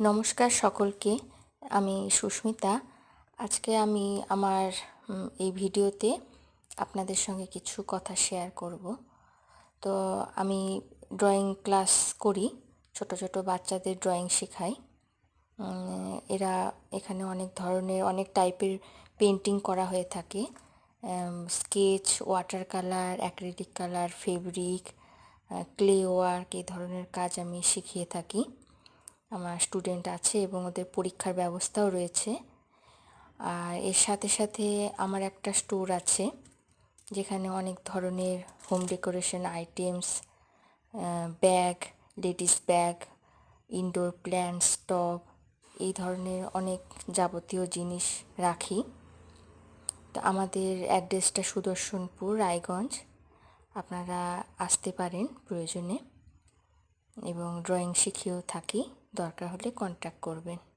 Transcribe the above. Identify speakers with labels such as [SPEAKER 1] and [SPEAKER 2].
[SPEAKER 1] নমস্কার সকলকে। আমি সুস্মিতা। আজকে আমি আমার এই ভিডিওতে আপনাদের সঙ্গে কিছু কথা শেয়ার করব। তো আমি ড্রয়িং ক্লাস করি, ছোট ছোট বাচ্চাদের ড্রয়িং শেখাই। এরা এখানে অনেক ধরনের অনেক টাইপের পেন্টিং করা হয়ে থাকে। Sketch, water colour, acrylic colour, fabric, clay work, এই ধরনের কাজ আমি শিখিয়ে থাকি। আমার স্টুডেন্ট আছে এবং ওদের পরীক্ষার ব্যবস্থাও রয়েছে। আর এর সাথে সাথে আমার একটা স্টোর আছে যেখানে অনেক ধরনের home decoration items, bag, ladies bag, indoor plants, টব, এই ধরনের অনেক যাবতীয় জিনিস রাখি। তো আমাদের অ্যাড্রেসটা সুদর্শনপুর, রায়গঞ্জ। আপনারা আসতে পারেন প্রয়োজনে, এবং ড্রয়িং শিখিয়েও থাকি। দরকার হলে কন্ট্যাক্ট করবেন।